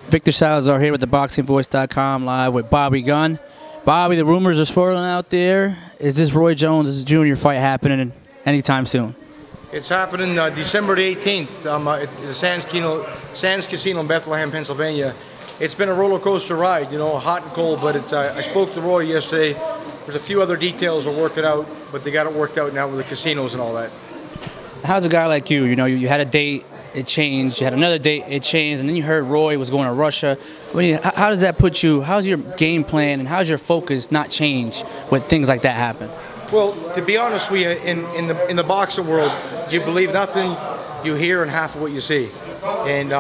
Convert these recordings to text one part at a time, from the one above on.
Victor Salazar here with theboxingvoice.com live with Bobby Gunn. Bobby, the rumors are swirling out there. Is this Roy Jones Jr. fight happening anytime soon? It's happening December the 18th at the Sands Casino in Bethlehem, Pennsylvania. It's been a roller coaster ride, you know, hot and cold, but it's, I spoke to Roy yesterday. There's a few other details to work it out, but they got it worked out now with the casinos and all that. How's a guy like you? You know, you had a date, it changed. You had another date, it changed, and then you heard Roy was going to Russia. I mean, how does that put you? How's your game plan and how's your focus not change when things like that happen? Well, to be honest with you, in the boxing world, you believe nothing you hear and half of what you see, and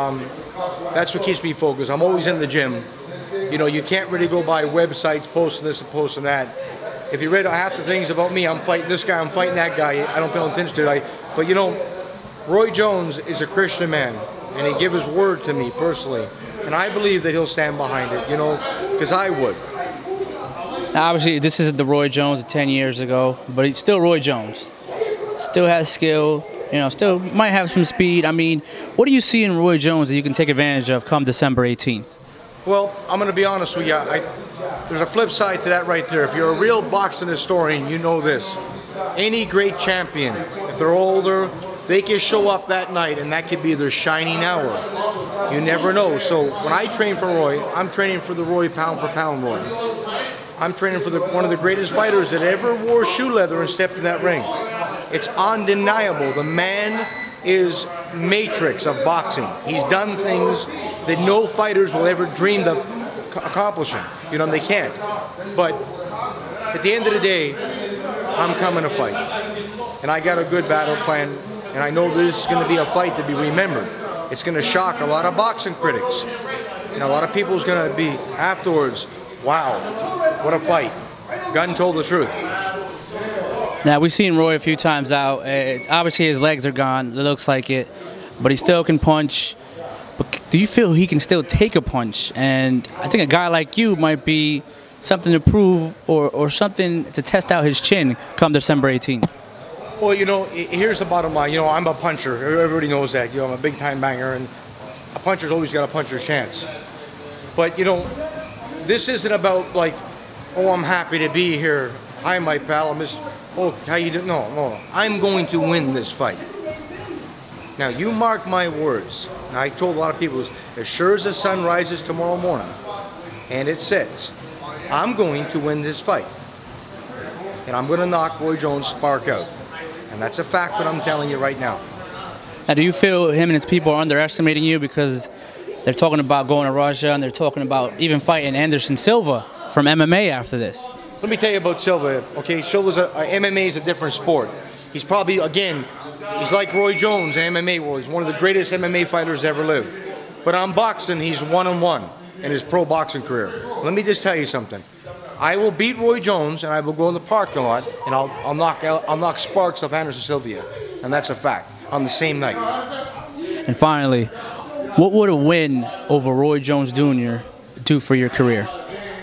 that's what keeps me focused. I'm always in the gym. You know, you can't really go by websites posting this and posting that. If you read half the things about me, I'm fighting this guy, I'm fighting that guy. I don't pay no attention to it. But you know, Roy Jones is a Christian man, and he gave his word to me personally, and I believe that he'll stand behind it. You know, because I would. Now, obviously, this isn't the Roy Jones of 10 years ago, but he's still Roy Jones. Still has skill. You know, still might have some speed. I mean, what do you see in Roy Jones that you can take advantage of come December 18th? Well, I'm going to be honest with you. There's a flip side to that right there. If you're a real boxing historian, you know this. Any great champion, if they're older, they can show up that night, and that could be their shining hour. You never know. So when I train for Roy, I'm training for the Roy pound for pound Roy. I'm training for one of the greatest fighters that ever wore shoe leather and stepped in that ring. It's undeniable. The man is matrix of boxing. He's done things that no fighters will ever dream of accomplishing. You know, they can't. But at the end of the day, I'm coming to fight. And I got a good battle plan, and I know this is going to be a fight to be remembered. It's going to shock a lot of boxing critics. And a lot of people's going to be afterwards, wow, what a fight. Gunn told the truth. Now, we've seen Roy a few times out. Obviously, his legs are gone. It looks like it. But he still can punch. But do you feel he can still take a punch? And I think a guy like you might be something to prove or something to test out his chin come December 18th. Well, you know, here's the bottom line. You know, I'm a puncher. Everybody knows that. You know, I'm a big-time banger, and a puncher's always got a puncher's chance. But, you know, this isn't about, like, oh, I'm happy to be here. Hi, my pal. I'm just, oh, how you doing? No. I'm going to win this fight. Now, you mark my words. Now, I told a lot of people, as sure as the sun rises tomorrow morning and it sets, I'm going to win this fight. And I'm going to knock Roy Jones' spark out. And that's a fact that I'm telling you right now. Now, do you feel him and his people are underestimating you because they're talking about going to Russia and they're talking about even fighting Anderson Silva from MMA after this? Let me tell you about Silva. Okay, Silva's MMA is a different sport. He's probably, again, he's like Roy Jones in MMA world. He's one of the greatest MMA fighters ever lived. But on boxing, he's 1-on-1 in his pro boxing career. Let me just tell you something. I will beat Roy Jones, and I will go in the parking lot, and I'll knock sparks off Anderson Silva, and that's a fact. On the same night. And finally, what would a win over Roy Jones Jr. do for your career?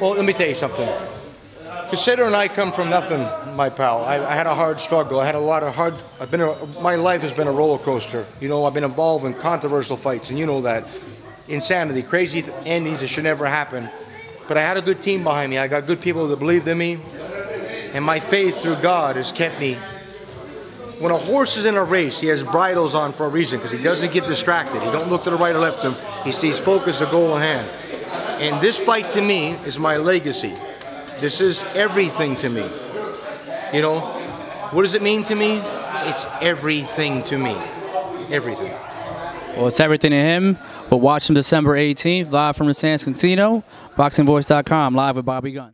Well, let me tell you something. Considering I come from nothing, my pal, I had a hard struggle. I had a lot of my life has been a roller coaster. You know, I've been involved in controversial fights, and you know that. Insanity, crazy endings that should never happen. But I had a good team behind me. I got good people that believed in me. And my faith through God has kept me. When a horse is in a race, he has bridles on for a reason, because he doesn't get distracted. He don't look to the right or left of him. He stays focused, the goal in hand. And this fight to me is my legacy. This is everything to me. You know, what does it mean to me? It's everything to me. Everything. Well, it's everything to him. But watch him December 18th, live from the Sands Casino. BoxingVoice.com, live with Bobby Gunn.